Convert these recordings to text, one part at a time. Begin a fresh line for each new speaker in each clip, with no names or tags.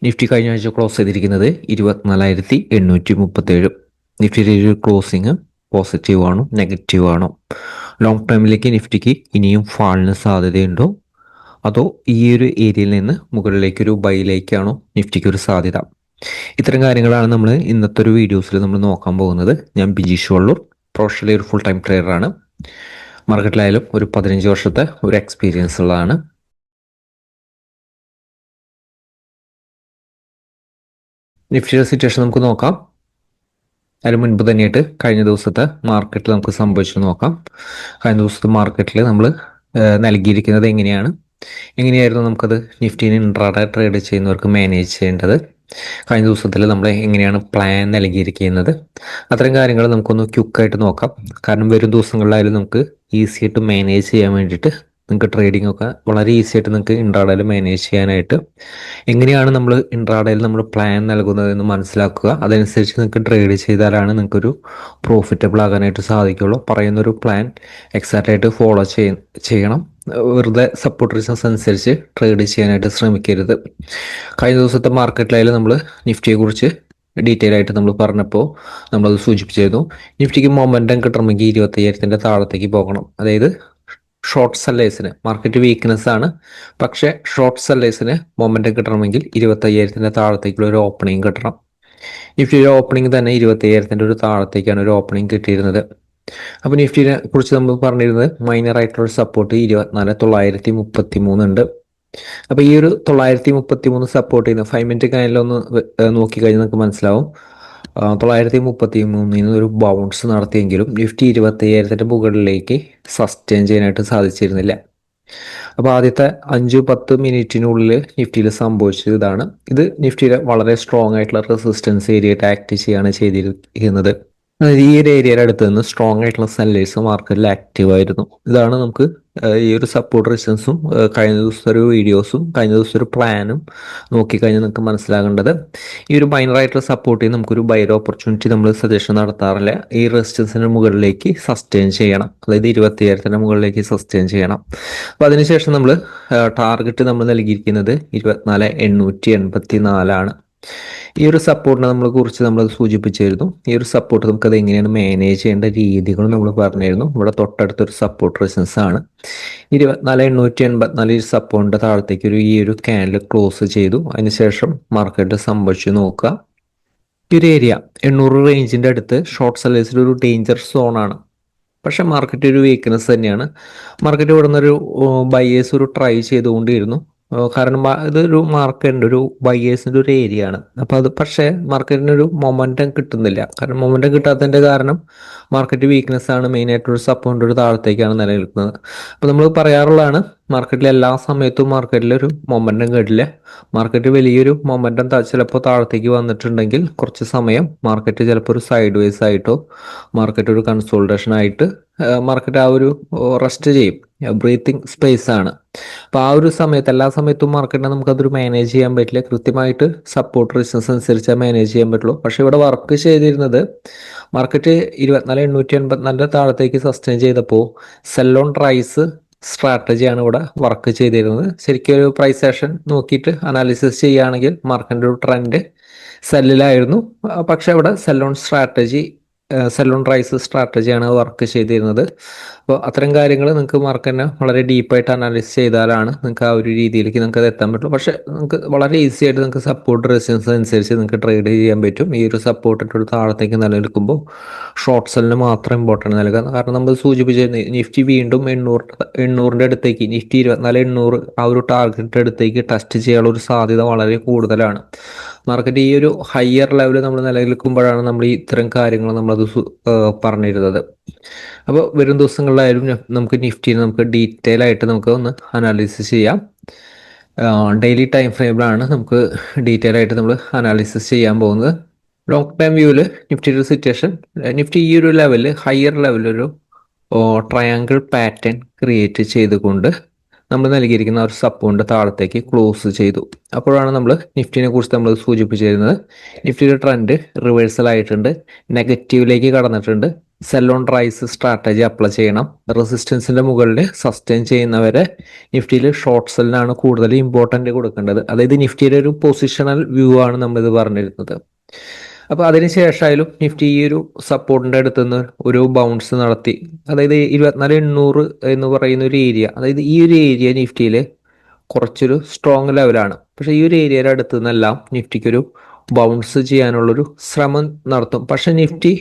Nifty കഴിഞ്ഞ ആഴ്ച close ചെയ്തിരിക്കുന്നത് 24,837. നിഫ്റ്റിയുടെ ഒരു ക്ലോസിങ് പോസിറ്റീവ് ആണോ നെഗറ്റീവ് ആണോ? ലോങ് ടൈമിലേക്ക് നിഫ്റ്റിക്ക് ഇനിയും ഫാളിന് സാധ്യതയുണ്ടോ, അതോ ഈ ഒരു ഏരിയയിൽ നിന്ന് മുകളിലേക്കൊരു ബൈയിലേക്കാണോ നിഫ്റ്റിക്ക് ഒരു സാധ്യത? ഇത്തരം കാര്യങ്ങളാണ് നമ്മൾ ഇന്നത്തെ ഒരു വീഡിയോസിൽ നമ്മൾ നോക്കാൻ പോകുന്നത്. ഞാൻ ബിജീഷ് വള്ളൂർ, പ്രൊഫഷണലി ഒരു ഫുൾ ടൈം ട്രേഡറാണ്. മാർക്കറ്റിലായാലും ഒരു 15 വർഷത്തെ ഒരു എക്സ്പീരിയൻസ് ഉള്ളതാണ്. നിഫ്റ്റിയുടെ സിറ്റുവേഷൻ നമുക്ക് നോക്കാം. അതിന് മുൻപ് തന്നെയായിട്ട് കഴിഞ്ഞ ദിവസത്തെ മാർക്കറ്റിൽ നമുക്ക് സംഭവിച്ചത് നോക്കാം. കഴിഞ്ഞ ദിവസത്തെ മാർക്കറ്റിൽ നമ്മൾ നൽകിയിരിക്കുന്നത് എങ്ങനെയായിരുന്നു നമുക്കത് നിഫ്റ്റിനെ ഇൻട്രാഡേ ട്രേഡ് ചെയ്യുന്നവർക്ക് മാനേജ് ചെയ്യേണ്ടത്, കഴിഞ്ഞ ദിവസത്തിൽ നമ്മൾ എങ്ങനെയാണ് പ്ലാൻ നൽകിയിരിക്കുന്നത്, അത്തരം കാര്യങ്ങൾ നമുക്കൊന്ന് ക്വിക്കായിട്ട് നോക്കാം. കാരണം വരും ദിവസങ്ങളിലായാലും നമുക്ക് ഈസി ആയിട്ട് മാനേജ് ചെയ്യാൻ വേണ്ടിയിട്ട്, നിങ്ങൾക്ക് ട്രേഡിംഗ് ഒക്കെ വളരെ ഈസി ആയിട്ട് നിങ്ങൾക്ക് ഇൻട്രാഡേയിൽ മാനേജ് ചെയ്യാനായിട്ട് എങ്ങനെയാണ് നമ്മൾ ഇൻട്രാഡേയിൽ നമ്മൾ പ്ലാൻ നൽകുന്നതെന്ന് മനസ്സിലാക്കുക. അതനുസരിച്ച് നിങ്ങൾക്ക് ട്രേഡ് ചെയ്താലാണ് നിങ്ങൾക്കൊരു പ്രോഫിറ്റബിൾ ആകാനായിട്ട് സാധിക്കുള്ളൂ. പറയുന്നൊരു പ്ലാൻ എക്സാക്റ്റ് ആയിട്ട് ഫോളോ ചെയ്യണം. വെറുതെ സപ്പോർട്ട് റീസൺസ് അനുസരിച്ച് ട്രേഡ് ചെയ്യാനായിട്ട് ശ്രമിക്കരുത്. കഴിഞ്ഞ ദിവസത്തെ മാർക്കറ്റിലായാലും നമ്മൾ നിഫ്റ്റിയെ കുറിച്ച് ഡീറ്റെയിൽ ആയിട്ട് നമ്മൾ പറഞ്ഞപ്പോൾ നമ്മളത് സൂചിപ്പിച്ചിരുന്നു. നിഫ്റ്റിക്ക് മൊമെൻറ്റം കിട്ടണമെങ്കിൽ 25,000 താഴത്തേക്ക് പോകണം. അതായത് ഷോർട്ട് സെല്ലേഴ്സിന് മാർക്കറ്റ് വീക്ക്നെസ് ആണ്, പക്ഷേ ഷോർട്ട് സെല്ലേഴ്സിന് മൊമെൻറ്റം കിട്ടണമെങ്കിൽ 25,000 താഴത്തേക്കുള്ള ഒരു ഓപ്പണിംഗ് കിട്ടണം. നിഫ്റ്റിയുടെ ഓപ്പണിംഗ് തന്നെ 25,000 ഒരു താഴത്തേക്കാണ് ഒരു ഓപ്പണിംഗ് കിട്ടിയിരുന്നത്. അപ്പോൾ നിഫ്റ്റിനെ കുറിച്ച് നമ്മൾ പറഞ്ഞിരുന്നത് മൈനർ ആയിട്ടുള്ള സപ്പോർട്ട് 24,933 ഉണ്ട്. അപ്പോൾ ഈ ഒരു 933 സപ്പോർട്ട് ചെയ്യുന്ന 5 മിനിറ്റ് കാനിലൊന്ന് നോക്കിക്കഴിഞ്ഞാൽ നമുക്ക് മനസ്സിലാവും. 933 ഒരു ബൗൺസ് നടത്തിയെങ്കിലും നിഫ്റ്റി 25,000 മുകളിലേക്ക് സസ്റ്റെയിൻ ചെയ്യാനായിട്ട് സാധിച്ചിരുന്നില്ല. അപ്പോൾ ആദ്യത്തെ 5-10 മിനിറ്റിനുള്ളിൽ നിഫ്റ്റിയിൽ സംഭവിച്ചത് ഇതാണ്. ഇത് നിഫ്റ്റിയിലെ വളരെ സ്ട്രോങ് ആയിട്ടുള്ള റെസിസ്റ്റൻസ് ഏരിയയായിട്ട് ആക്ട് ചെയ്യുകയാണ് ചെയ്തിരിക്കുന്നത്. ഈ ഒരു ഏരിയയുടെ അടുത്ത് നിന്ന് സ്ട്രോങ് ആയിട്ടുള്ള സെല്ലേഴ്സ് മാർക്കറ്റിൽ ആക്റ്റീവ് ആയിരുന്നു. ഇതാണ് നമുക്ക് ഈ ഒരു സപ്പോർട്ട് റെസിസ്റ്റൻസും കഴിഞ്ഞ ദിവസത്തെ ഒരു വീഡിയോസും കഴിഞ്ഞ ദിവസത്തെ ഒരു പ്ലാനും നോക്കിക്കഴിഞ്ഞാൽ നിങ്ങൾക്ക് മനസ്സിലാകേണ്ടത്. ഈ ഒരു മൈനർ ആയിട്ടുള്ള സപ്പോർട്ട് ചെയ്ത് നമുക്കൊരു ബൈർ ഓപ്പർച്യൂണിറ്റി നമ്മൾ സജഷൻ നടത്താറില്ല. ഈ റെസിസ്റ്റൻസിന് മുകളിലേക്ക് സസ്റ്റെയിൻ ചെയ്യണം, അതായത് 25,000 മുകളിലേക്ക് സസ്റ്റെയിൻ ചെയ്യണം. അപ്പോൾ അതിനുശേഷം നമ്മൾ ടാർഗറ്റ് നമ്മൾ നൽകിയിരിക്കുന്നത് 24,884 ഈ ഒരു സപ്പോർട്ടിനെ നമ്മൾ സൂചിപ്പിച്ചിരുന്നു. ഈ ഒരു സപ്പോർട്ട് നമുക്കത് എങ്ങനെയാണ് മാനേജ് ചെയ്യേണ്ട രീതികൾ നമ്മൾ പറഞ്ഞിരുന്നു. ഇവിടെ തൊട്ടടുത്തൊരു സപ്പോർട്ട് റെസിസ്റ്റൻസ് ആണ് 24,884. ഈ സപ്പോർട്ടിന്റെ താഴത്തേക്ക് ഈ ഒരു ക്യാൻഡിൽ ക്ലോസ് ചെയ്തു. അതിനുശേഷം മാർക്കറ്റ് സംഭവിച്ചു നോക്കുക. ഈ ഒരു ഏരിയ 800 റേഞ്ചിന്റെ അടുത്ത് ഷോർട്ട് സെല്ലേഴ്സിൽ ഒരു ഡേഞ്ചർ സോൺ ആണ്. പക്ഷെ മാർക്കറ്റ് ഒരു വീക്ക്നെസ് തന്നെയാണ്. മാർക്കറ്റ് ഇവിടെ നിന്നൊരു ബയേഴ്സ് ഒരു ട്രൈ ചെയ്തുകൊണ്ടിരുന്നു. കാരണം ഇതൊരു മാർക്കറ്റിൻ്റെ ഒരു ബയേഴ്സിൻ്റെ ഒരു ഏരിയ ആണ്. അപ്പോൾ അത് പക്ഷേ മാർക്കറ്റിന് ഒരു മൊമെൻറ്റം കിട്ടുന്നില്ല. കാരണം മൊമെൻറ്റം കിട്ടാത്തതിൻ്റെ കാരണം മാർക്കറ്റ് വീക്ക്നെസ് ആണ്. മെയിനായിട്ടൊരു സപ്പോർട്ട് ഒരു താഴത്തേക്കാണ് നിലനിൽക്കുന്നത്. അപ്പോൾ നമ്മൾ പറയാറുള്ളതാണ്, മാർക്കറ്റിൽ എല്ലാ സമയത്തും മാർക്കറ്റിൽ ഒരു മൊമെൻറ്റം കിട്ടില്ല. മാർക്കറ്റ് വലിയൊരു മൊമെൻറ്റം ചിലപ്പോൾ താഴത്തേക്ക് വന്നിട്ടുണ്ടെങ്കിൽ കുറച്ച് സമയം മാർക്കറ്റ് ചിലപ്പോൾ ഒരു സൈഡ് വേസ് ആയിട്ടോ മാർക്കറ്റ് ഒരു കൺസോൾട്ടേഷൻ ആയിട്ട് മാർക്കറ്റ് ആ ഒരു റെസ്റ്റ് ചെയ്യും. ബ്രീത്തിങ് സ്പേസ് ആണ്. അപ്പോൾ ആ ഒരു സമയത്ത് എല്ലാ സമയത്തും മാർക്കറ്റിനെ നമുക്കതൊരു മാനേജ് ചെയ്യാൻ പറ്റില്ല. കൃത്യമായിട്ട് സപ്പോർട്ട് റെസിസ്റ്റൻസ് അനുസരിച്ച് മാനേജ് ചെയ്യാൻ പറ്റുള്ളൂ. പക്ഷേ ഇവിടെ വർക്ക് ചെയ്തിരുന്നത് മാർക്കറ്റ് 24,884 താഴത്തേക്ക് സസ്റ്റെയിൻ ചെയ്തപ്പോൾ സെൽ ഓൺ റൈസ് സ്ട്രാറ്റജിയാണ് ഇവിടെ വർക്ക് ചെയ്തിരുന്നത്. ശരിക്കും ഒരു പ്രൈസ് ആക്ഷൻ നോക്കിയിട്ട് അനാലിസിസ് ചെയ്യുകയാണെങ്കിൽ മാർക്കറ്റിൻ്റെ ഒരു ട്രെൻഡ് സെല്ലിലായിരുന്നു. പക്ഷെ അവിടെ സെൽ ഓൺ റൈസ് സ്ട്രാറ്റജിയാണ് വർക്ക് ചെയ്തിരുന്നത്. അപ്പോൾ അത്തരം കാര്യങ്ങൾ നിങ്ങൾക്ക് മാർക്കറ്റിനെ വളരെ ഡീപ്പായിട്ട് അനാലിസിസ് ചെയ്താലാണ് നിങ്ങൾക്ക് ആ ഒരു രീതിയിലേക്ക് നിങ്ങൾക്ക് അത് എത്താൻ പറ്റുള്ളൂ. പക്ഷേ നിങ്ങൾക്ക് വളരെ ഈസി ആയിട്ട് നിങ്ങൾക്ക് സപ്പോർട്ട് റെസിസ്റ്റൻസ് അനുസരിച്ച് നിങ്ങൾക്ക് ട്രേഡ് ചെയ്യാൻ പറ്റും. ഈ ഒരു സപ്പോർട്ടിൻ്റെ ഒരു താഴത്തേക്ക് നിലനിൽക്കുമ്പോൾ ഷോർട്ട് സെല്ലിന് മാത്രം ഇമ്പോർട്ടൻറ്റ് നൽകുക. കാരണം നമ്മൾ സൂചിപ്പിച്ച നിഫ്റ്റി വീണ്ടും 800 അടുത്തേക്ക്, നിഫ്റ്റി 24,800 ആ ഒരു ടാർഗറ്റ് അടുത്തേക്ക് ടെസ്റ്റ് ചെയ്യാനുള്ള ഒരു സാധ്യത വളരെ കൂടുതലാണ്. മാർക്കറ്റ് ഈ ഒരു ഹയർ ലെവലിൽ നമ്മൾ നിലനിൽക്കുമ്പോഴാണ് നമ്മൾ ഈ ഇത്തരം കാര്യങ്ങൾ നമ്മളത് പറഞ്ഞിരുന്നത്. അപ്പോൾ വരും ദിവസങ്ങളിലായാലും നമുക്ക് നിഫ്റ്റിനെ നമുക്ക് ഡീറ്റെയിൽ ആയിട്ട് നമുക്ക് ഒന്ന് അനാലിസിസ് ചെയ്യാം. ഡെയിലി ടൈം ഫ്രെയിമിലാണ് നമുക്ക് ഡീറ്റെയിൽ ആയിട്ട് നമ്മൾ അനാലിസിസ് ചെയ്യാൻ പോകുന്നത്. ലോങ് ടൈം വ്യൂവിൽ നിഫ്റ്റിയുടെ സിറ്റുവേഷൻ, നിഫ്റ്റി ഈ ഒരു ലെവലിൽ ഹയർ ലെവലൊരു ട്രയാങ്കിൾ പാറ്റേൺ ക്രിയേറ്റ് ചെയ്തുകൊണ്ട് നമ്മൾ നൽകിയിരിക്കുന്ന ഒരു സപ്പോർട്ടിന്റെ താഴത്തേക്ക് ക്ലോസ് ചെയ്തു. അപ്പോഴാണ് നമ്മൾ നിഫ്റ്റിനെ കുറിച്ച് നമ്മൾ സൂചിപ്പിച്ചിരുന്നത്. നിഫ്റ്റിയുടെ ട്രെൻഡ് റിവേഴ്സൽ ആയിട്ടുണ്ട്, നെഗറ്റീവിലേക്ക് കടന്നിട്ടുണ്ട്. Sell on rise strategy apply ചെയ്യണം. റെസിസ്റ്റൻസിന്റെ മുകളിൽ സസ്റ്റെയിൻ ചെയ്യുന്നവരെ നിഫ്റ്റിയിൽ ഷോർട്ട് സെല്ലിനാണ് കൂടുതൽ ഇമ്പോർട്ടൻ്റ് കൊടുക്കേണ്ടത്. അതായത് നിഫ്റ്റിയുടെ ഒരു പൊസിഷണൽ വ്യൂ ആണ് നമ്മളിത് പറഞ്ഞിരുന്നത്. അപ്പോൾ അതിനുശേഷമായാലും നിഫ്റ്റി ഈ ഒരു സപ്പോർട്ടിൻ്റെ അടുത്ത് നിന്ന് ഒരു ബൗൺസ് നടത്തി. അതായത് 24,800 എന്ന് പറയുന്ന ഒരു ഏരിയ, അതായത് ഈ ഒരു ഏരിയ നിഫ്റ്റിയിൽ കുറച്ചൊരു സ്ട്രോങ് ലെവലാണ്. പക്ഷേ ഈ ഒരു ഏരിയയുടെ അടുത്ത് നിന്നെല്ലാം നിഫ്റ്റിക്കൊരു ബൗൺസ് ചെയ്യാനുള്ളൊരു ശ്രമം നടത്തും. പക്ഷേ നിഫ്റ്റി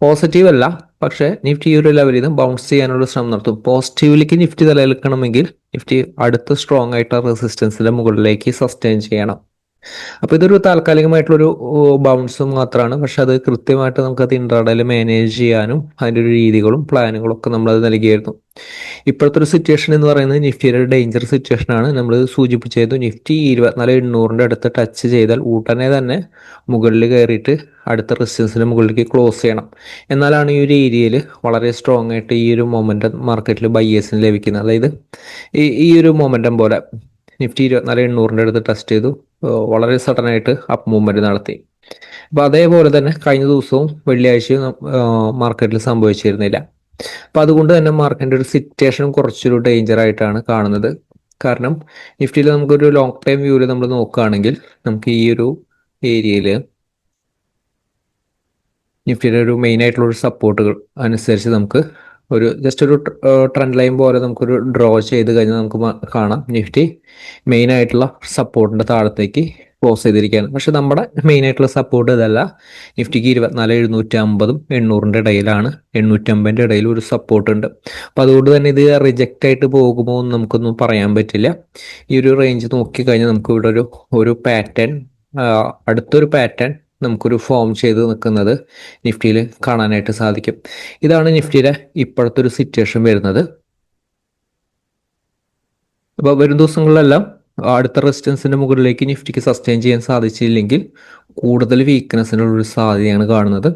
പോസിറ്റീവ് അല്ല, പക്ഷേ നിഫ്റ്റി ഈ ഒരു ലെവലിൽ നിന്ന് ബൗൺസ് ചെയ്യാനുള്ള ശ്രമം നടത്തും. പോസിറ്റീവിലേക്ക് നിഫ്റ്റി നിലനിൽക്കണമെങ്കിൽ നിഫ്റ്റി അടുത്ത സ്ട്രോങ് ആയിട്ടുള്ള റെസിസ്റ്റൻസിന്റെ മുകളിലേക്ക് സസ്റ്റെയിൻ ചെയ്യണം. അപ്പോൾ ഇതൊരു താൽക്കാലികമായിട്ടുള്ളൊരു ബൗൺസ് മാത്രമാണ്. പക്ഷെ അത് കൃത്യമായിട്ട് നമുക്കത് ഇൻട്രാഡേയിൽ മാനേജ് ചെയ്യാനും അതിൻ്റെ ഒരു രീതികളും പ്ലാനുകളും ഒക്കെ നമ്മളത് നൽകിയായിരുന്നു. ഇപ്പോഴത്തെ ഒരു സിറ്റുവേഷൻ എന്ന് പറയുന്നത് നിഫ്റ്റിയുടെ ഒരു ഡേഞ്ചർ സിറ്റുവേഷൻ ആണ്. നമ്മൾ സൂചിപ്പിച്ചത് നിഫ്റ്റി 24,800 അടുത്ത് ടച്ച് ചെയ്താൽ ഉടനെ തന്നെ മുകളിൽ കയറിയിട്ട് അടുത്ത റെസിസ്റ്റൻസിന് മുകളിലേക്ക് ക്ലോസ് ചെയ്യണം. എന്നാലാണ് ഈ ഒരു ഏരിയയിൽ വളരെ സ്ട്രോങ് ആയിട്ട് ഈ ഒരു മൊമെന്റം മാർക്കറ്റിൽ ബയ്യേഴ്സിന് ലഭിക്കുന്നത്. അതായത് ഈ ഒരു മൊമെന്റം പോലെ നിഫ്റ്റി 24,800 അടുത്ത് ടെസ്റ്റ് ചെയ്തു, വളരെ സഡൻ ആയിട്ട് അപ്പ് മൂവ്മെന്റ് നടത്തി. അപ്പൊ അതേപോലെ തന്നെ കഴിഞ്ഞ ദിവസവും വെള്ളിയാഴ്ചയും മാർക്കറ്റിൽ സംഭവിച്ചിരുന്നില്ല. അപ്പൊ അതുകൊണ്ട് തന്നെ മാർക്കറ്റിന്റെ ഒരു സിറ്റുവേഷൻ കുറച്ചൊരു ഡേഞ്ചർ ആയിട്ടാണ് കാണുന്നത്. കാരണം നിഫ്റ്റിയിൽ നമുക്കൊരു ലോങ് ടൈം വ്യൂവിൽ നമ്മൾ നോക്കുകയാണെങ്കിൽ നമുക്ക് ഈ ഒരു ഏരിയയിൽ നിഫ്റ്റിയുടെ ഒരു മെയിൻ ആയിട്ടുള്ള ഒരു സപ്പോർട്ടുകൾ അനുസരിച്ച് നമുക്ക് ഒരു ജസ്റ്റ് ഒരു ട്രെൻഡ് ലൈൻ പോലെ നമുക്കൊരു ഡ്രോ ചെയ്ത് കഴിഞ്ഞാൽ നമുക്ക് കാണാം നിഫ്റ്റി മെയിൻ ആയിട്ടുള്ള സപ്പോർട്ടിന്റെ താഴത്തേക്ക് ക്ലോസ് ചെയ്തിരിക്കുകയാണ്. പക്ഷെ നമ്മുടെ മെയിൻ ആയിട്ടുള്ള സപ്പോർട്ട് ഇതല്ല. നിഫ്റ്റിക്ക് 24,750 800 ഇടയിലാണ്, 850 ഇടയിൽ ഒരു സപ്പോർട്ട് ഉണ്ട്. അപ്പം അതുകൊണ്ട് തന്നെ ഇത് റിജക്റ്റ് ആയിട്ട് പോകുമോ എന്ന് നമുക്കൊന്നും പറയാൻ പറ്റില്ല. ഈ ഒരു റേഞ്ച് നോക്കിക്കഴിഞ്ഞാൽ നമുക്ക് ഇവിടെ ഒരു പാറ്റേൺ, അടുത്തൊരു പാറ്റേൺ നമുക്കൊരു ഫോം ചെയ്ത് നിൽക്കുന്നത് നിഫ്റ്റിയിൽ കാണാനായിട്ട് സാധിക്കും. ഇതാണ് നിഫ്റ്റിയുടെ ഇപ്പോഴത്തെ ഒരു സിറ്റുവേഷൻ വരുന്നത്. അപ്പോൾ വരും ദിവസങ്ങളിലെല്ലാം അടുത്ത റെസിസ്റ്റൻസിന്റെ മുകളിലേക്ക് നിഫ്റ്റിക്ക് സസ്റ്റെയിൻ ചെയ്യാൻ സാധിച്ചില്ലെങ്കിൽ കൂടുതൽ വീക്ക്നെസ്സിനുള്ള ഒരു സാധ്യതയാണ് കാണുന്നത്.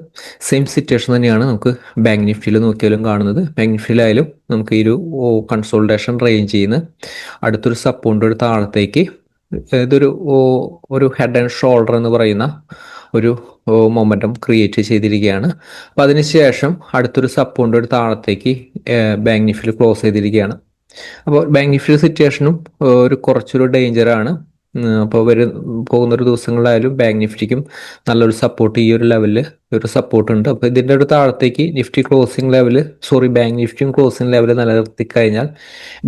സെയിം സിറ്റുവേഷൻ തന്നെയാണ് നമുക്ക് ബാങ്ക് നിഫ്റ്റിയിൽ നോക്കിയാലും കാണുന്നത്. ബാങ്ക് നിഫ്റ്റിയിലായാലും നമുക്ക് ഈ ഒരു കൺസോൾട്ടേഷൻ റേഞ്ച് ചെയ്യുന്ന അടുത്തൊരു സപ്പോർട്ടിൻ്റെ ഒരു താഴത്തേക്ക് ഒരു ഹെഡ് ആൻഡ് ഷോൾഡർ എന്ന് പറയുന്ന ഒരു മൊമെന്റം ക്രിയേറ്റ് ചെയ്തിരിക്കുകയാണ്. അപ്പം അതിനുശേഷം അടുത്തൊരു സപ്പോർട്ടിൻ്റെ ഒരു താഴത്തേക്ക് ബാങ്ക് നിഫ്റ്റിയിൽ ക്ലോസ് ചെയ്തിരിക്കുകയാണ്. അപ്പോൾ ബാങ്ക് നിഫ്റ്റി സിറ്റുവേഷനും കുറച്ചൊരു ഡേഞ്ചറാണ്. അപ്പോൾ പോകുന്നൊരു ദിവസങ്ങളിലായാലും ബാങ്ക് നിഫ്റ്റിക്കും നല്ലൊരു സപ്പോർട്ട് ഈ ഒരു ലെവലിൽ ഒരു സപ്പോർട്ട് ഉണ്ട്. അപ്പോൾ ഇതിൻ്റെ ഒരു താഴത്തേക്ക് നിഫ്റ്റി ബാങ്ക് നിഫ്റ്റിയും ക്ലോസിംഗ് ലെവൽ നിലനിർത്തി കഴിഞ്ഞാൽ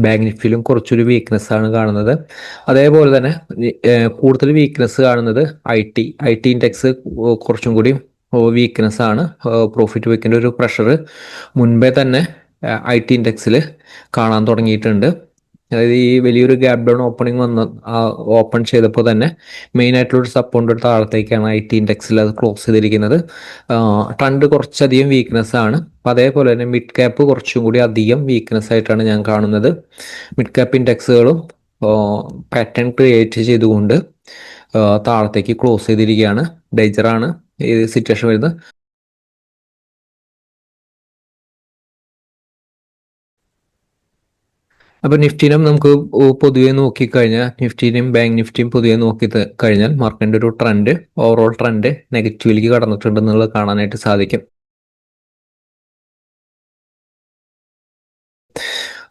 ബാങ്ക് നിഫ്റ്റിയിലും കുറച്ചൊരു വീക്ക്നെസ് ആണ് കാണുന്നത്. അതേപോലെ തന്നെ കൂടുതൽ വീക്ക്നെസ് കാണുന്നത് ഐ ടി ഇൻഡെക്സ് കുറച്ചും കൂടി വീക്ക്നെസ് ആണ്. പ്രോഫിറ്റ് ബുക്കിൻ്റെ ഒരു പ്രഷർ മുൻപേ തന്നെ ഐ ടി ഇൻഡെക്സിൽ കാണാൻ തുടങ്ങിയിട്ടുണ്ട്. അതായത് ഈ വലിയൊരു ഗ്യാപ് ഡൗൺ ഓപ്പൺ ചെയ്തപ്പോൾ തന്നെ മെയിൻ ആയിട്ടുള്ള ഒരു സപ്പോർട്ട് താഴത്തേക്കാണ് ഐ ടി ഇൻഡെക്സിൽ അത് ക്ലോസ് ചെയ്തിരിക്കുന്നത്. ട്രെൻഡ് കുറച്ചധികം വീക്ക്നെസ് ആണ്. അതേപോലെ തന്നെ മിഡ് ക്യാപ്പ് കുറച്ചും കൂടി അധികം വീക്ക്നെസ് ആയിട്ടാണ് ഞാൻ കാണുന്നത്. മിഡ് ക്യാപ്പ് ഇൻഡെക്സുകളും പാറ്റേൺ ക്രിയേറ്റ് ചെയ്തുകൊണ്ട് താഴത്തേക്ക് ക്ലോസ് ചെയ്തിരിക്കുകയാണ്. ഡേഞ്ചറാണ് ഈ സിറ്റുവേഷൻ വരുന്നത്. അപ്പൊ നിഫ്റ്റിനും നമുക്ക് പൊതുവെ നോക്കിക്കഴിഞ്ഞാൽ നിഫ്റ്റിനെയും ബാങ്ക് നിഫ്റ്റിയും പൊതുവെ നോക്കി കഴിഞ്ഞാൽ മാർക്കറ്റിന്റെ ഒരു ട്രെൻഡ്, ഓവറോൾ ട്രെൻഡ് നെഗറ്റീവിലേക്ക് കടന്നിട്ടുണ്ടെന്നുള്ളത് കാണാനായിട്ട് സാധിക്കും.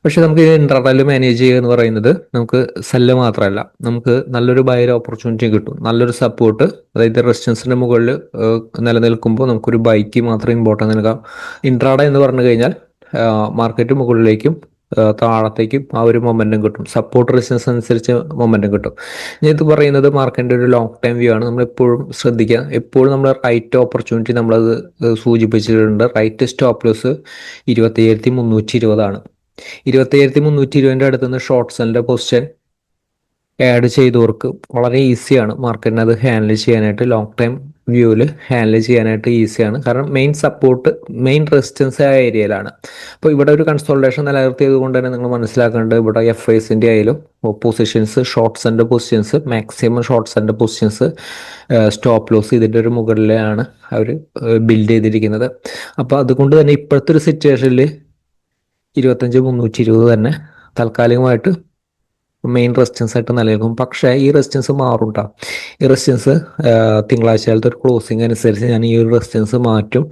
പക്ഷെ നമുക്ക് ഇൻട്രാഡേയിൽ മാനേജ് ചെയ്യുക എന്ന് പറയുന്നത് നമുക്ക് സെല്ല് മാത്രമല്ല, നമുക്ക് നല്ലൊരു ബയർ ഓപ്പർച്യൂണിറ്റി കിട്ടും. നല്ലൊരു സപ്പോർട്ട്, അതായത് റെസിസ്റ്റൻസിന്റെ മുകളിൽ നിലനിൽക്കുമ്പോൾ നമുക്കൊരു ബൈക്ക് മാത്രം ഇമ്പോർട്ടൻസ് നൽകാം. ഇൻട്രാഡേ എന്ന് പറഞ്ഞു കഴിഞ്ഞാൽ മാർക്കറ്റ് മുകളിലേക്കും താഴത്തേക്കും ആ ഒരു മൊമെന്റം കിട്ടും. സപ്പോർട്ട് റെസിസ്റ്റൻസ് അനുസരിച്ച് മൊമെന്റം കിട്ടും. ഞാൻ ഇത് പറയുന്നത് മാർക്കറ്റിന്റെ ഒരു ലോങ് ടൈം വ്യൂ ആണ്. നമ്മൾ എപ്പോഴും ശ്രദ്ധിക്കുക. എപ്പോഴും നമ്മൾ റൈറ്റ് ഓപ്പർച്യൂണിറ്റി നമ്മളത് സൂചിപ്പിച്ചിട്ടുണ്ട്. റൈറ്റ് സ്റ്റോപ്പ് ലോസ് 27,320 ആണ്. 27,320 അടുത്തുനിന്ന് ഷോർട്ട് സെല്ലിന്റെ പൊസിഷൻ ആഡ് ചെയ്തവർക്ക് വളരെ ഈസിയാണ് മാർക്കറ്റിനെ അത് ഹാൻഡിൽ ചെയ്യാനായിട്ട്. ലോങ് ടൈം വ്യൂവിൽ ഹാൻഡിൽ ചെയ്യാനായിട്ട് ഈസിയാണ്. കാരണം മെയിൻ റെസിസ്റ്റൻസ് ആ ഏരിയയിലാണ്. അപ്പോൾ ഇവിടെ ഒരു കൺസോൾട്ടേഷൻ നിലനിർത്തിയത് കൊണ്ട് തന്നെ നിങ്ങൾ മനസ്സിലാക്കേണ്ടത് ഇവിടെ FISന്റെ ആയാലും പൊസിഷൻസ്, ഷോർട്ട് സെല്ലിന്റെ പൊസിഷൻസ്, മാക്സിമം ഷോർട്ട് സെല്ലിന്റെ പൊസിഷൻസ്, സ്റ്റോപ്പ് ലോസ് ഇതിൻ്റെ ഒരു മുകളിലാണ് അവർ ബിൽഡ് ചെയ്തിരിക്കുന്നത്. അപ്പോൾ അതുകൊണ്ട് തന്നെ ഇപ്പോഴത്തെ ഒരു സിറ്റുവേഷനിൽ 25,320 തന്നെ താൽക്കാലികമായിട്ട് മെയിൻ റെസിസ്റ്റൻസ് ആയിട്ട് നിലനിൽക്കും. പക്ഷേ ഈ റെസിസ്റ്റൻസ് മാറും കേട്ടോ. ഈ റെസിസ്റ്റൻസ് തിങ്കളാഴ്ച കാലത്തെ ഒരു ക്ലോസിംഗ് അനുസരിച്ച് ഞാൻ ഈ ഒരു റെസിസ്റ്റൻസ് മാറ്റും.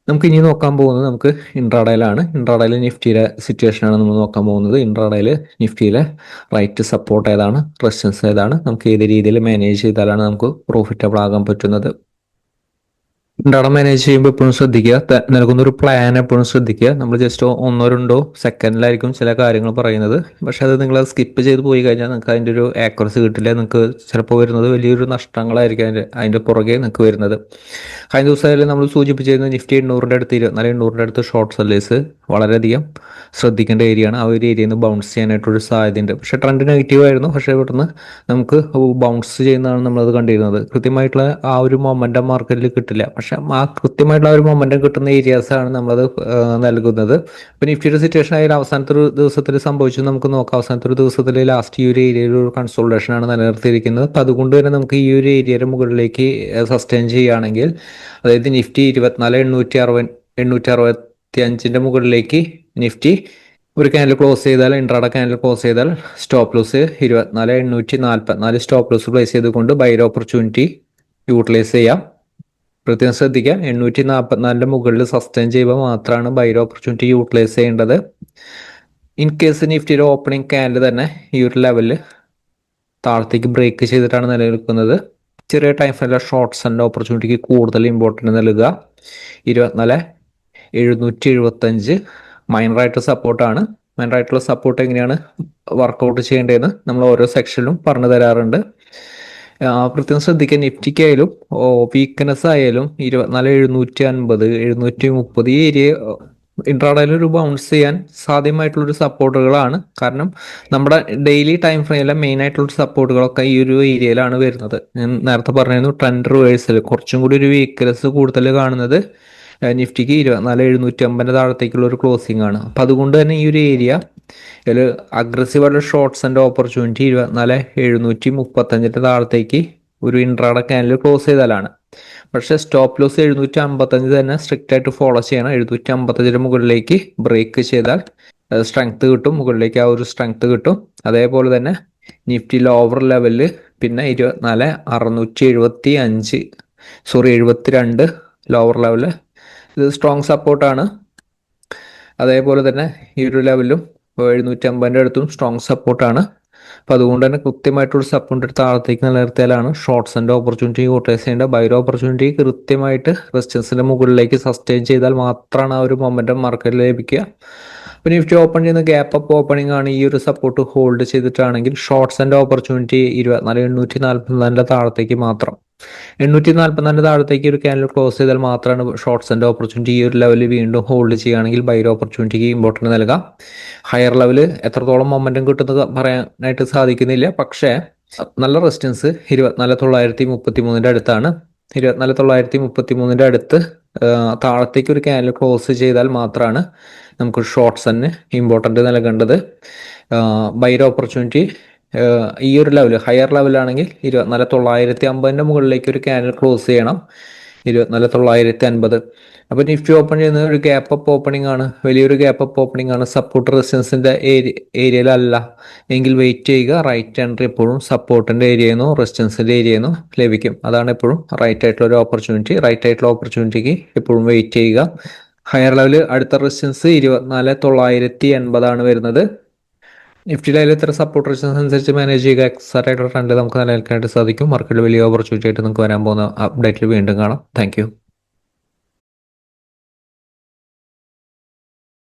നമുക്ക് ഇനി നോക്കാൻ പോകുന്നത് നമുക്ക് ഇൻട്രാഡേയിലാണ്. ഇൻട്രാഡേയിൽ നിഫ്റ്റിയിലെ സിറ്റുവേഷനാണ് നമ്മൾ നോക്കാൻ പോകുന്നത്. ഇൻട്രാഡേയിൽ നിഫ്റ്റിയിലെ റൈറ്റ് സപ്പോർട്ട് ഏതാണ്, റെസിസ്റ്റൻസ് ഏതാണ്, നമുക്ക് ഏത് രീതിയിൽ മാനേജ് ചെയ്താലാണ് നമുക്ക് പ്രോഫിറ്റബിൾ ആകാൻ പറ്റുന്നത്. ഇൻട്രാഡേ മാനേജ് ചെയ്യുമ്പോൾ എപ്പോഴും ശ്രദ്ധിക്കുക, നൽകുന്ന ഒരു പ്ലാൻ എപ്പോഴും ശ്രദ്ധിക്കുക. നമ്മൾ ജസ്റ്റ് 1-2 സെക്കൻഡിലായിരിക്കും ചില കാര്യങ്ങൾ പറയുന്നത്. പക്ഷെ അത് നിങ്ങൾ സ്കിപ്പ് ചെയ്ത് പോയി കഴിഞ്ഞാൽ നിങ്ങൾക്ക് അതിൻ്റെ ഒരു ആക്യുറസി കിട്ടില്ല. നിങ്ങൾക്ക് ചിലപ്പോൾ വരുന്നത് വലിയൊരു നഷ്ടങ്ങളായിരിക്കും അതിൻ്റെ പുറകെ നിങ്ങൾക്ക് വരുന്നത്. കഴിഞ്ഞ ദിവസമായാലും നമ്മൾ സൂചിപ്പിച്ചിരുന്നു നിഫ്റ്റി 800-824 അടുത്ത് ഷോർട്ട് സെല്ലേഴ്സ് വളരെയധികം ശ്രദ്ധിക്കേണ്ട ഏരിയയാണ്. ആ ഒരു ഏരിയയിൽ നിന്ന് ബൗൺസ് ചെയ്യാനായിട്ടൊരു സാധ്യതയുണ്ട്. പക്ഷേ ട്രെൻഡ് നെഗറ്റീവ് ആയിരുന്നു. പക്ഷേ ഇവിടുന്ന് നമുക്ക് ബൗൺസ് ചെയ്യുന്നതാണ് നമ്മളത് കണ്ടിരുന്നത്. കൃത്യമായിട്ടുള്ള ആ ഒരു മൊമെൻറ്റം മാർക്കറ്റിൽ കിട്ടില്ല. പക്ഷെ ആ കൃത്യമായിട്ടുള്ള ആ ഒരു മൊമെൻറ്റം കിട്ടുന്ന ഏരിയാസാണ് നമ്മളത് നൽകുന്നത്. അപ്പോൾ നിഫ്റ്റിയുടെ സിറ്റുവേഷൻ ആയാലും അവസാനത്തെ ഒരു ദിവസത്തിൽ സംഭവിച്ചു നമുക്ക് നോക്കാം. അവസാനത്തെ ഒരു ദിവസത്തിൽ ലാസ്റ്റ് ഈ ഒരു ഏരിയയിൽ ഒരു കൺസോൾട്ടേഷനാണ് നിലനിർത്തിയിരിക്കുന്നത്. അപ്പോൾ അതുകൊണ്ട് തന്നെ നമുക്ക് ഈ ഒരു ഏരിയയുടെ മുകളിലേക്ക് സസ്റ്റെയിൻ ചെയ്യുകയാണെങ്കിൽ, അതായത് നിഫ്റ്റി 24,865 മുകളിലേക്ക് നിഫ്റ്റി ഒരു ക്യാൻഡിൽ ക്ലോസ് ചെയ്താൽ, ഇൻട്രാഡേ ക്യാൻഡിൽ ക്ലോസ് ചെയ്താൽ stop loss 24,844 stop loss place ചെയ്തുകൊണ്ട് ബൈ ഓപ്പർച്യൂണിറ്റി യൂട്ടിലൈസ് ചെയ്യാം. പ്രത്യേകം ശ്രദ്ധിക്കുക, 844 മുകളിൽ സസ്റ്റെയിൻ ചെയ്യുമ്പോൾ മാത്രമാണ് ബൈ ഓപ്പർച്യൂണിറ്റി യൂട്ടിലൈസ് ചെയ്യേണ്ടത്. ഇൻ കേസ് നിഫ്റ്റിയുടെ ഓപ്പണിംഗ് ക്യാൻഡിൽ തന്നെ ഈ ഒരു ലെവലിൽ താഴത്തേക്ക് ബ്രേക്ക് ചെയ്തിട്ടാണ് നിലനിൽക്കുന്നത്, ചെറിയ ടൈം ഫ്രെയിമിലെ ഷോർട്ട്സ് ആൻഡ് ഓപ്പർച്യൂണിറ്റിക്ക് കൂടുതൽ ഇമ്പോർട്ടൻറ്റ് നൽകുക. 24,775 മൈനറായിട്ട് സപ്പോർട്ടാണ്. മൈനറായിട്ടുള്ള സപ്പോർട്ട് എങ്ങനെയാണ് വർക്കൗട്ട് ചെയ്യേണ്ടതെന്ന് നമ്മൾ ഓരോ സെക്ഷനിലും പറഞ്ഞു തരാറുണ്ട്. പ്രത്യേകം ശ്രദ്ധിക്കുക, നിഫ്റ്റിക്കായാലും വീക്ക്നെസ് ആയാലും 24,750, 730 ഈ ഏരിയ ഇൻട്രാഡേയിൽ ഒരു ബൗൺസ് ചെയ്യാൻ സാധ്യമായിട്ടുള്ളൊരു സപ്പോർട്ടുകളാണ്. കാരണം നമ്മുടെ ഡെയിലി ടൈം ഫ്രെയിമിലെ മെയിൻ ആയിട്ടുള്ള സപ്പോർട്ടുകളൊക്കെ ഈ ഒരു ഏരിയയിലാണ് വരുന്നത്. ഞാൻ നേരത്തെ പറഞ്ഞിരുന്നു ട്രെൻഡ് റിവേഴ്സൽ കുറച്ചും കൂടി ഒരു വീക്ക്നെസ് കൂടുതൽ കാണുന്നത് നിഫ്റ്റിക്ക് 24,750 താഴത്തേക്കുള്ള ഒരു ക്ലോസിംഗ് ആണ്. അപ്പം അതുകൊണ്ട് തന്നെ ഈ ഒരു ഏരിയ ഇതിൽ അഗ്രസീവായിട്ടുള്ള ഷോർട്ട്സ് ആൻഡ് ഓപ്പർച്യൂണിറ്റി 24,735 താഴത്തേക്ക് ഒരു ഇൻട്രാഡേ ക്യാൻഡിൽ ക്ലോസ് ചെയ്താലാണ്. പക്ഷേ സ്റ്റോപ്പ് ലോസ് 755 തന്നെ സ്ട്രിക്റ്റ് ആയിട്ട് ഫോളോ ചെയ്യണം. 755 മുകളിലേക്ക് ബ്രേക്ക് ചെയ്താൽ സ്ട്രെങ്ത് കിട്ടും, മുകളിലേക്ക് ആ ഒരു സ്ട്രെങ്ത് കിട്ടും. അതേപോലെ തന്നെ നിഫ്റ്റി ലോവർ ലെവലിൽ പിന്നെ 72 ലോവർ ലെവല് ഇത് സ്ട്രോങ് സപ്പോർട്ടാണ്. അതേപോലെ തന്നെ ഈ ഒരു ലെവലിലും 750 അടുത്തും സ്ട്രോങ് സപ്പോർട്ടാണ്. അപ്പോൾ അതുകൊണ്ട് തന്നെ കൃത്യമായിട്ടൊരു സപ്പോർട്ട് താഴത്തേക്ക് നിലനിർത്തിയാലാണ് ഷോർട്ട്സ് ആൻഡ് ഓപ്പർച്യൂണിറ്റി യൂട്ടിലൈസ് ചെയ്യേണ്ട. ബൈ ഓപ്പർച്യൂണിറ്റി കൃത്യമായിട്ട് റെസിസ്റ്റൻസിന്റെ മുകളിലേക്ക് സസ്റ്റെയിൻ ചെയ്താൽ മാത്രമാണ് ആ ഒരു മൊമെന്റം മാർക്കറ്റിൽ ലഭിക്കുക. അപ്പോൾ നിഫ്റ്റി ഓപ്പൺ ചെയ്യുന്ന ഗ്യാപ്പ് അപ്പ് ഓപ്പണിംഗ് ആണ്. ഈ ഒരു സപ്പോർട്ട് ഹോൾഡ് ചെയ്തിട്ടാണെങ്കിൽ ഷോർട്ട്സ് ആൻഡ് ഓപ്പർച്യൂണിറ്റി 24,844 താഴത്തേക്ക് മാത്രം, 844 താഴത്തേക്ക് ഒരു ക്യാൻഡിൽ ക്ലോസ് ചെയ്താൽ മാത്രമാണ് ഷോർട്ട്സ് ആൻഡ് ഓപ്പർച്യൂണിറ്റി ഈ ഒരു ലെവലിൽ വീണ്ടും ഹോൾഡ് ചെയ്യുകയാണെങ്കിൽ ബൈ ഓപ്പർച്യൂണിറ്റിക്ക് ഇമ്പോർട്ടൻറ്റ് നൽകാം. ഹയർ ലെവൽ എത്രത്തോളം മൊമെന്റം കിട്ടുന്നത് പറയാനായിട്ട് സാധിക്കുന്നില്ല. പക്ഷേ നല്ല റെസിസ്റ്റൻസ് 24,933 അടുത്താണ്. 24,933 അടുത്ത് താഴത്തേക്ക് ഒരു ക്യാൻഡിൽ ക്ലോസ് ചെയ്താൽ മാത്രമാണ് നമുക്ക് ഷോർട്ട്സ് തന്നെ ഇമ്പോർട്ടൻ്റ് നൽകേണ്ടത്. ബൈ ഓപ്പർച്യൂണിറ്റി ഈ ഒരു ലെവൽ ഹയർ ലെവലാണെങ്കിൽ 24,950 മുകളിലേക്ക് ഒരു ക്യാൻഡിൽ ക്ലോസ് ചെയ്യണം, 24,950. അപ്പോൾ നിഫ്റ്റി ഓപ്പൺ ചെയ്യുന്നത് ഒരു ഗ്യാപ്പ് അപ്പ് ഓപ്പണിംഗ് ആണ്, വലിയൊരു ഗ്യാപ്പ് അപ്പ് ഓപ്പണിംഗ് ആണ്. സപ്പോർട്ട് റെസിസ്റ്റൻസിന്റെ ഏരിയയിലല്ല എങ്കിൽ വെയിറ്റ് ചെയ്യുക. റൈറ്റ് എൻട്രി എപ്പോഴും സപ്പോർട്ടിന്റെ ഏരിയയെന്നോ റെസിസ്റ്റൻസിന്റെ ഏരിയയെന്നോ ലഭിക്കും. അതാണ് എപ്പോഴും റൈറ്റ് ആയിട്ടുള്ള ഒരു ഓപ്പർച്യൂണിറ്റി. റൈറ്റ് ആയിട്ടുള്ള ഓപ്പർച്യൂണിറ്റിക്ക് എപ്പോഴും വെയിറ്റ് ചെയ്യുക. ഹയർ ലെവൽ അടുത്ത റെസിസ്റ്റൻസ് 24,980 ആണ് വരുന്നത്. നിഫ്റ്റിയിൽ അതിൽ ഇത്ര സപ്പോർട്ട് റെസിസ്റ്റൻസ് അനുസരിച്ച് മാനേജ് ചെയ്യുക. എക്സാക്റ്റ് ആയിട്ടുള്ള ട്രെൻഡ് നമുക്ക് നിലനിൽക്കാനായിട്ട് സാധിക്കും. മാർക്കറ്റിൽ വലിയ ഓപ്പർച്യൂണിറ്റി ആയിട്ട് നമുക്ക് വരാൻ പോകുന്ന അപ്ഡേറ്റിൽ വീണ്ടും കാണാം. താങ്ക്